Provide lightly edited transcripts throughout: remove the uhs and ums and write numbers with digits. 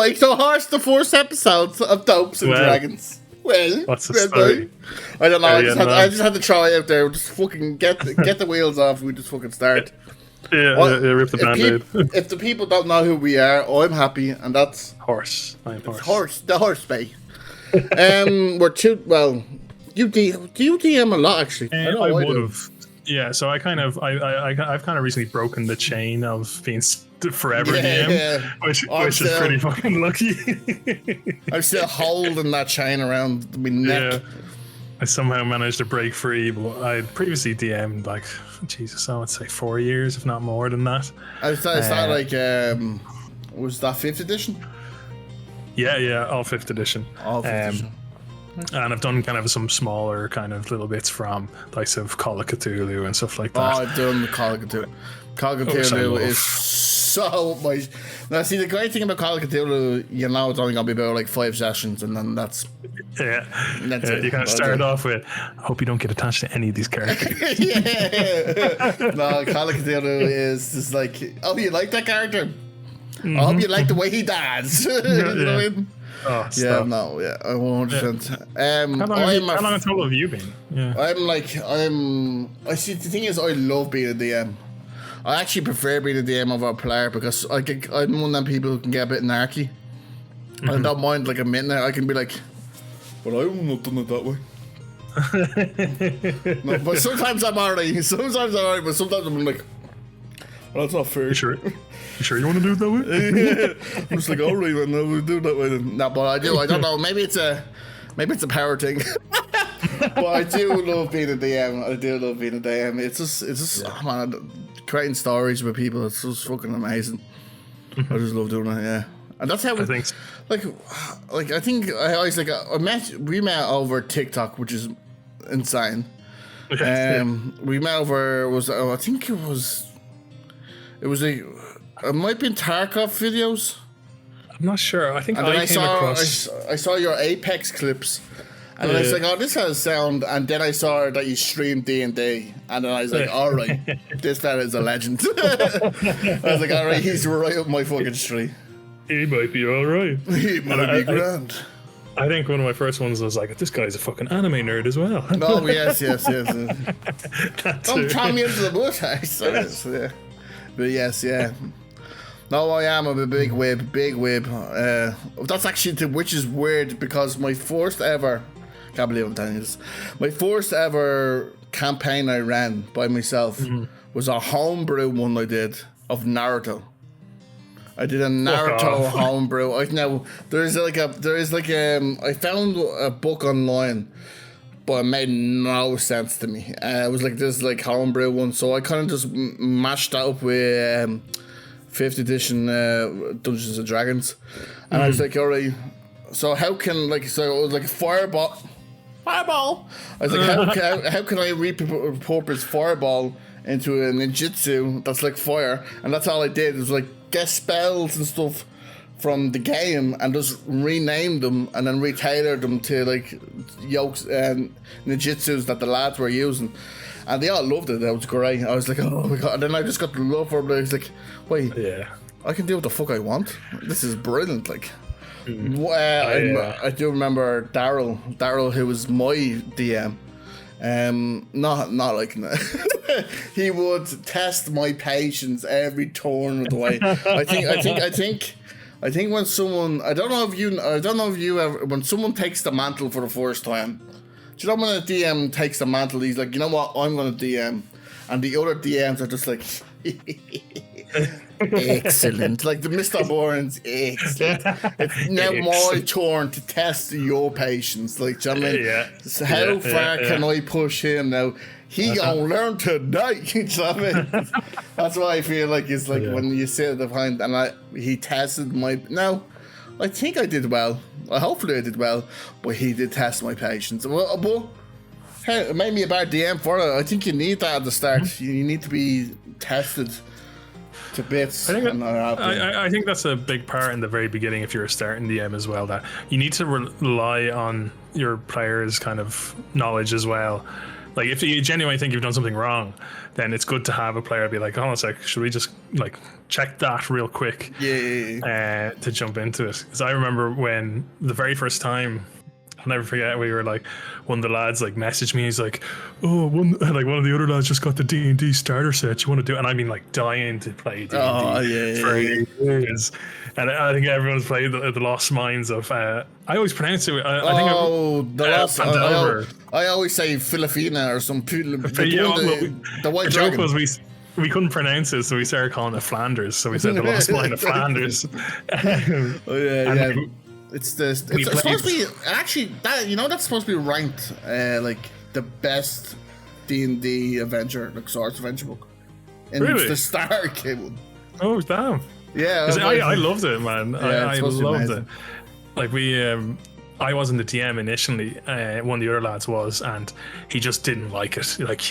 right, so here's the first episode of Dopes and Dragons. Well, what's the story? I don't know. I just had to try it out there. Just fucking get the wheels off. We just fucking start. Rip the band-aid. If the people don't know who we are, I'm happy, and that's Horse. I'm Horse. The Horse Bay. We're two. Well, do you DM a lot actually? I would have. Yeah, so I've kind of recently broken the chain of being forever DM, which is pretty fucking lucky. I'm still holding that chain around my neck. Yeah, I somehow managed to break free, but I had previously DM'd like, Jesus, I would say 4 years, if not more than that. Is that like, was that 5th edition? Yeah, all 5th edition. All 5th edition. And I've done kind of some smaller kind of little bits from likes of Call of Cthulhu and stuff like that. Oh, I've done Call of Cthulhu. Call of Cthulhu is so much. Now, see, the great thing about Call of Cthulhu, you know, it's only gonna be about like 5 sessions, and then that's it. You kind of start off with, I hope you don't get attached to any of these characters. No, Call of Cthulhu is just like, oh, you like that character? I hope you like the way he dies. You know what I mean? Oh, I 100%. How long a total have you been? Yeah. I see, the thing is, I love being a DM. I actually prefer being a DM over a player because I'm one of them people who can get a bit narky. I don't mind like admitting it. I can be like, well, I wouldn't have done it that way. No, but sometimes I'm alright, but sometimes I'm like, well, that's not fair. You sure you want to do it that way? I'm just like, alright, man, no, we'll do it that way then. No, but I don't know, maybe it's a power thing. But I do love being a DM. It's just oh man, creating stories with people, it's just fucking amazing. I just love doing it, yeah. And that's how I think so. I think we met over TikTok, which is insane. We met over I think it was it might be in Tarkov videos. I'm not sure. I think I saw your Apex clips, and I was like, "Oh, this has sound." And then I saw that you streamed D&D, and then I was like, "All right, this fella is a legend." I was like, "All right, he's right up my fucking street. He might be all right. He might be grand." I think one of my first ones was like, "This guy's a fucking anime nerd as well." Oh yes. Don't throw me into the bush, yeah. But yes, yeah. No, I am a big whib. That's actually which is weird because my first ever, can't believe I'm telling you this, my first ever campaign I ran by myself was a homebrew one I did of Naruto. I did a Naruto homebrew. I found a book online, but it made no sense to me. It was like this like homebrew one, so I kind of just mashed that up with 5th edition Dungeons and Dragons, and I was like, alright, so how can so it was like fireball. I was like, how can I repurpose fireball into a ninjutsu that's like fire? And that's all I did was like get spells and stuff from the game and just rename them and then retailor them to like yokes and ninjutsus that the lads were using. And they all loved it. That was great. I was like, oh my god. And then I just got the love for it. I was like, wait, I can do what the fuck I want. This is brilliant. Like, I do remember Daryl, who was my DM. Not like that. He would test my patience every turn of the way. I think when someone, I don't know if you ever, when someone takes the mantle for the first time. Do you know when a DM takes the mantle, he's like, you know what, I'm going to DM. And the other DMs are just like, excellent. Like the Mr. Bourne's excellent. It's now my turn to test your patience. Like, do you know what I mean? Yeah. So how far can I push him now? He gonna learn today. Do you know what I mean? That's why I feel like it's like when you sit at the point and he tested my, now, I think I did well. Hopefully I did well, but he did test my patience. Well, but hey, it made me a bad DM for it. I think you need that at the start. You need to be tested to bits. I think that's a big part in the very beginning if you're a starting DM as well, that you need to rely on your players' kind of knowledge as well Like if you genuinely think you've done something wrong, then it's good to have a player be like, "Hold on a sec, should we just like check that real quick?" To jump into it. Because I remember when the very first time, I'll never forget, we were like, one of the lads like messaged me. He's like, "Oh, one of the other lads just got the D&D starter set. You want to do it?" And I've been like dying to play D&D for years. And I think everyone's played the Lost Mines of. I always pronounce it. I Lost. I always say Filipina or some. The white joke dragon. Was we couldn't pronounce it, so we started calling it Flanders. So we said the Lost Mine of Flanders. It's supposed to be actually that that's supposed to be ranked like the best D&D adventure, like Swords Adventure book. In the Star Cable. Oh damn! Yeah, I loved it, man. Yeah, I loved it. Like I wasn't the DM initially. One of the other lads was, and he just didn't like it. Like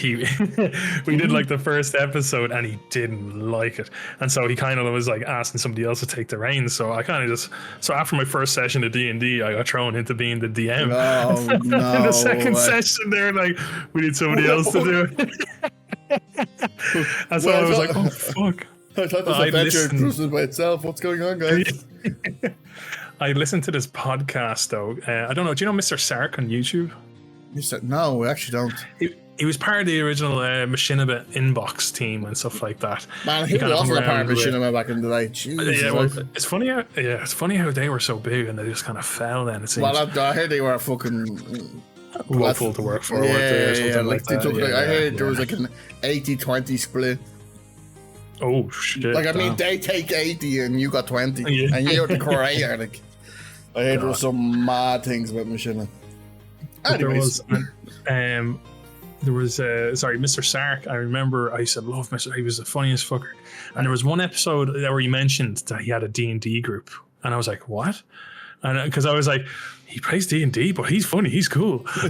we did like the first episode, and he didn't like it, and so he kind of was like asking somebody else to take the reins. So I kind of so after my first session of D&D, I got thrown into being the DM. Oh, no. In the second session, they're like, we need somebody else to do it. And so I was like, oh fuck. I thought this adventure cruises by itself. What's going on, guys? I listened to this podcast though. I don't know. Do you know Mr. Sark on YouTube? You said no. We actually don't. He was part of the original Machinima inbox team and stuff like that. Man, he wasn't a part of Machinima back in the day. It's funny how they were so big and they just kind of fell. Then it seems. Well, I heard they were fucking woeful to work for. I heard there was like an 80-20 split. Oh shit! Like they take 80 and you got 20, and you're the creator. Like I heard there were some mad things about Machinima. Anyways, there was Mr. Sark. I remember I used to love Mr. He was the funniest fucker. And there was one episode where he mentioned that he had a D&D group, and I was like, what? And because I was like, he plays D&D, but he's funny, he's cool. I'll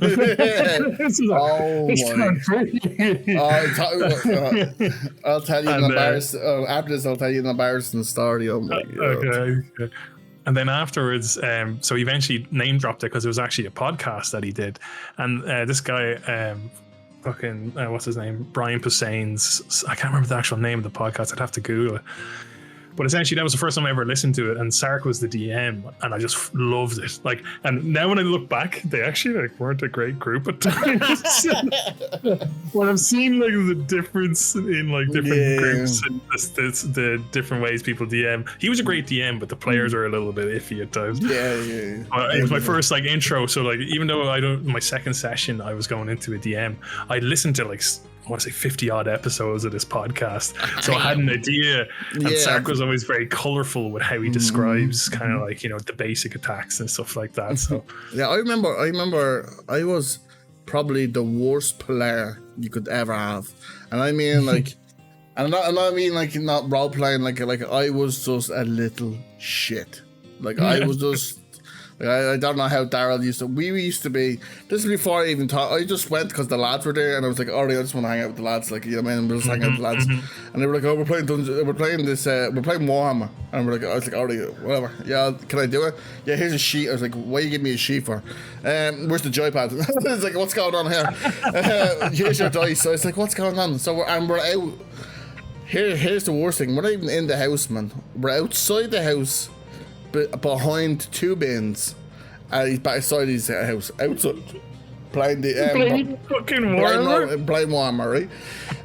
tell you an embarrassing. After this, I'll tell you an embarrassing story. Oh my god. Okay. And then afterwards, so he eventually name dropped it because it was actually a podcast that he did, and this guy, what's his name, Brian Posehns. I can't remember the actual name of the podcast. I'd have to Google it. But essentially, that was the first time I ever listened to it, and Sark was the DM, and I just loved it. Like, and now when I look back, they actually weren't a great group at times. When I've seen the difference in different groups and the different ways people DM, he was a great DM, but the players are a little bit iffy at times. It was my first intro, so even though my second session I was going into a DM, I listened to I want to say 50 odd episodes of this podcast, so I had an idea. And Sark was always very colorful with how he describes kind of the basic attacks and stuff like that. So yeah, I remember I was probably the worst player you could ever have, and I mean not role playing, like I was just a little shit. I was just. I don't know how Daryl used to. We used to be. This is before I even thought. I just went because the lads were there, and I was like, "Alright, I just want to hang out with the lads." We'll just hang out with the lads. And they were like, "Oh, we're playing Dungeons. We're playing this. We're playing Warhammer." And I was like, "Alright, whatever. Yeah, can I do it? Yeah, here's a sheet." I was like, "What are you giving me a sheet for? Where's the joypad?" It's like, "What's going on here? Here's your dice." So it's like, "What's going on?" So we're out. Here's the worst thing. We're not even in the house, man. We're outside the house. Behind two bins, beside his house, outside, playing the playing Warhammer, right?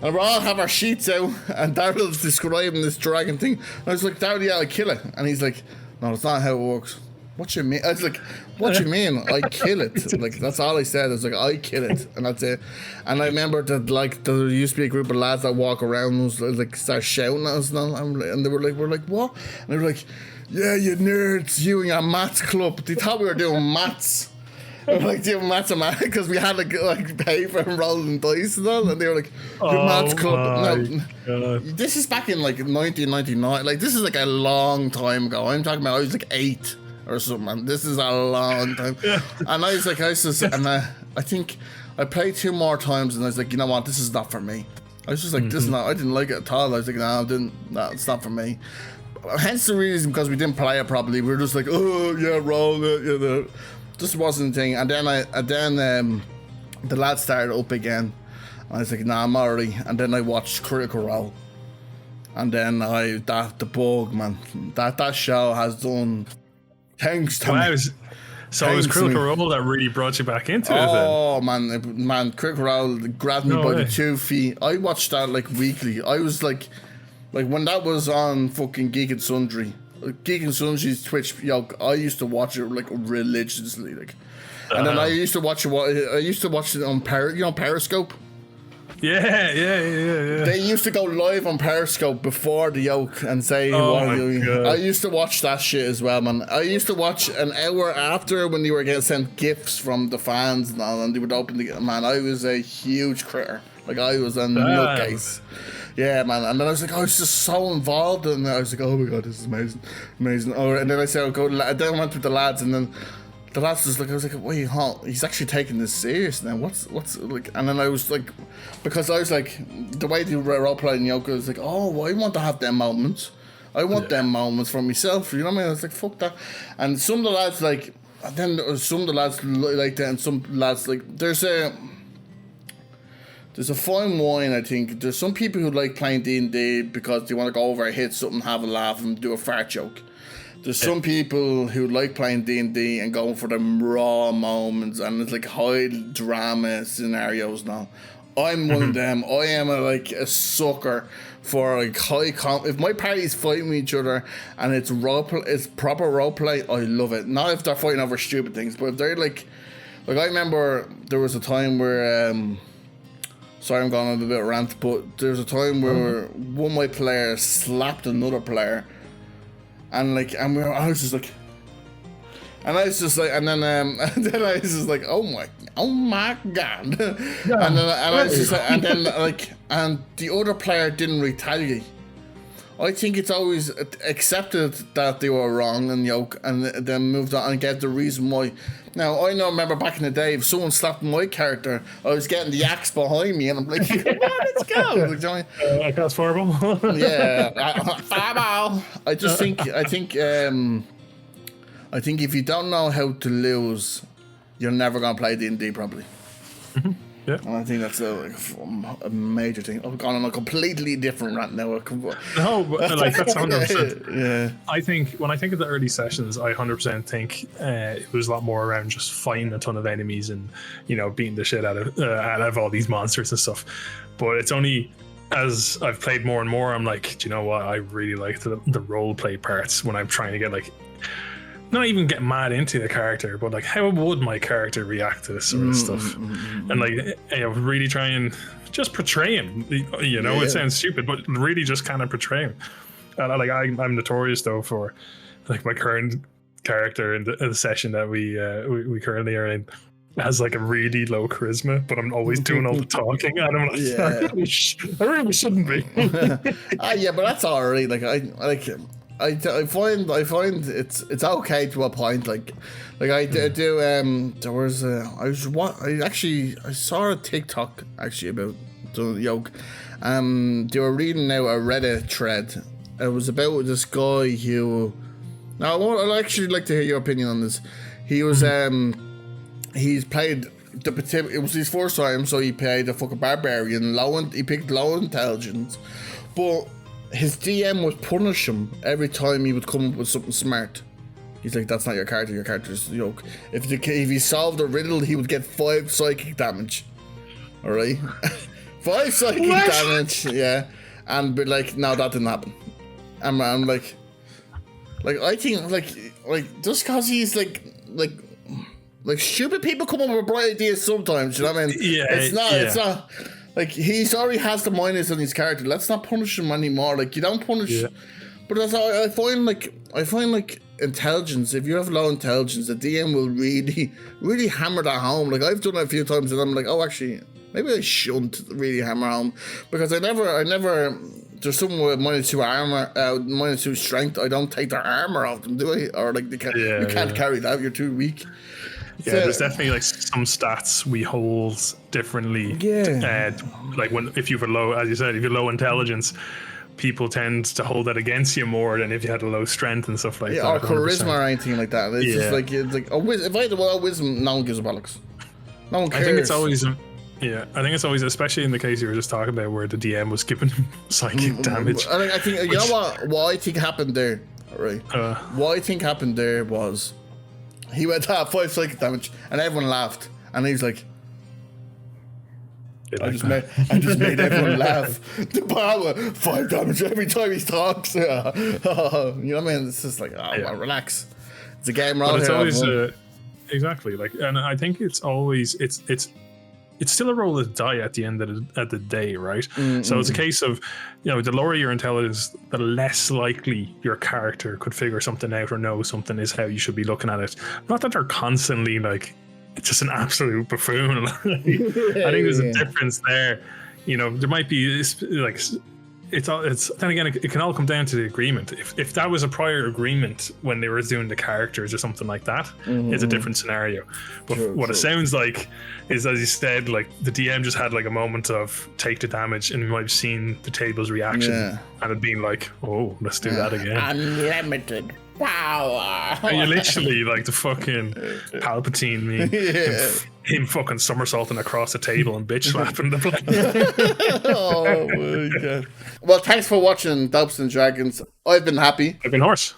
And we all have our sheets out, and Daryl's describing this dragon thing. And I was like, "Daryl, yeah, I'll kill it." And he's like, "No, that's not how it works." What you mean? I was like, "What you mean? I kill it?" That's all I said. I was like, "I kill it," and that's it. And I remember that there used to be a group of lads that walk around and start shouting at us, and they were like, "We're like, what?" And they were like, "Yeah, you nerds, you and your maths club." They thought we were doing maths. We were doing maths and math because we had paper and rolling dice and all, and they were like, "Your maths club." No, this is back in 1999. This is a long time ago. I'm talking about I was 8 or something. This is a long time. And I think I played 2 more times, and I was like, you know what, this is not for me. I was just like, this is not. I didn't like it at all. I was like, no, it's not for me. Hence the reason, because we didn't play it properly. We were just like, "Oh yeah, roll it," Just wasn't a thing. And then the lads started up again, And I was like, nah, I'm already. And then I watched Critical Role. And then the bug, man. That show has done things to me. So it was Critical Role that really brought you back into it then? Oh, man, Critical Role grabbed me by the 2 feet. I watched that like weekly. I was like when that was on fucking Geek and Sundry. Geek and Sundry's Twitch, I used to watch it like religiously, like. And then I used to watch it on Periscope. Yeah. They used to go live on Periscope before the yoke and say, I used to watch that shit as well, man. I used to watch an hour after when they were getting sent gifts from the fans and all, and they would open the, man, I was a huge critter. Like, I was a nutcase. Yeah, man. And then I was like, I was just so involved, and I was like, oh my god, this is amazing. Oh, and then I said, then I went with the lads, and then the last was like, I was like, wait, he's actually taking this serious now. What's like? And then I was like, because I was like, the way they role playing Yoko was like, oh, I want to have them moments. I want them moments for myself. You know what I mean? I was like, fuck that. And some of the lads like, and then there was some of the lads like that, and some lads like, there's a fine wine. I think there's some people who like playing D&D because they want to go over, hit something, have a laugh, and do a fart joke. There's some people who like playing D&D and going for them raw moments, and it's like high drama scenarios now. I'm one of them. I am a sucker for like high if my party's fighting with each other and it's proper roleplay, I love it. Not if they're fighting over stupid things, but if they're like I remember there was a time where sorry, I'm going on a bit of a rant, but there's a time where one of my players slapped another player. And I was just like, and then I was just like, oh my god, yeah, and I was just like, and the other player didn't retaliate. I think it's always accepted that they were wrong and and then moved on and get the reason why. Now I remember back in the day, if someone slapped my character, I was getting the axe behind me, and I'm like, come on, let's go. I cast fireball. Yeah, fireball. I think if you don't know how to lose, you're never gonna play D&D properly. Mm-hmm. Yeah. And I think that's a major thing. I've gone on a completely different rant now. No, but like that's 100%. Yeah. I think when I think of the early sessions, I 100% think it was a lot more around just fighting a ton of enemies and beating the shit out of all these monsters and stuff. But it's only as I've played more and more, I'm like, do you know what? I really like the role play parts when I'm trying to get like. Not even get mad into the character, but like, how would my character react to this sort of stuff? And like, really try and just portray him. It sounds stupid, but really just kind of portray him. And I'm notorious though for like my current character in the session that we currently are in has like a really low charisma, but I'm always doing all the talking, and I'm like, I really shouldn't be. Yeah, but that's alright. I find it's okay to a point. I saw a TikTok actually about the yoke. They were reading out a Reddit thread. It was about this guy who. Now I'd actually like to hear your opinion on this. He was he's played it was his first time, so he played a fucking barbarian. He picked low intelligence, but his DM would punish him every time he would come up with something smart. He's like, that's not your character, your character's yoke. If he solved a riddle, he would get 5 psychic damage. Alright? 5 psychic damage, yeah. And be like, no, that didn't happen. And I'm like I think like just cause he's like stupid people come up with bright ideas sometimes, you know what I mean? Yeah. It's not like he's already has the minus on his character. Let's not punish him anymore. Like you don't punish. Yeah. But that's how I find like intelligence. If you have low intelligence, the DM will really hammer that home. Like I've done it a few times, and I'm like, oh, actually, maybe I shouldn't really hammer home because I never. There's someone with -2 armor, -2 strength. I don't take their armor off them, do I? Or like you can't carry that. You're too weak. Yeah, there's definitely like some stats we hold differently. Yeah. Like if you've a low, as you said, if you're low intelligence, people tend to hold that against you more than if you had a low strength and stuff like that. Or charisma or anything like that. It's just like if I had a low wisdom, no one gives a bollocks. No one cares. I think it's always Yeah, I think it's always, especially in the case you were just talking about, where the DM was giving him psychic damage. I think you know what I think happened there, right? What I think happened there was he went 5 psychic damage, and everyone laughed, and he was like, I just made everyone laugh. The power 5 damage every time he talks. You know what I mean? It's just like, well, relax. It's a game, right? It's always exactly like, and I think it's always it's still a roll of the die at the end of the day, right? Mm-hmm. So it's a case of, you know, the lower your intelligence, the less likely your character could figure something out or know something is how you should be looking at it. Not that they're constantly like, it's just an absolute buffoon. I think there's a difference there. You know, there might be like, it's then again, it can all come down to the agreement. If that was a prior agreement when they were doing the characters or something like that, it's a different scenario. But it sounds like is, as you said, like the DM just had like a moment of take the damage, and you might have seen the table's reaction and it being like, oh, let's do that again. Unlimited power. And you're literally like the fucking Palpatine meme. Him fucking somersaulting across the table and bitch slapping the place. Oh my god. Well, thanks for watching Dopes and Dragons. I've been happy. I've been horse.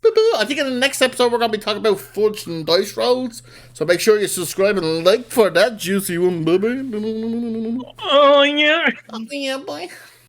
I think in the next episode we're going to be talking about fudge and dice rolls. So make sure you subscribe and like for that juicy one, baby. Oh yeah. Oh yeah, boy.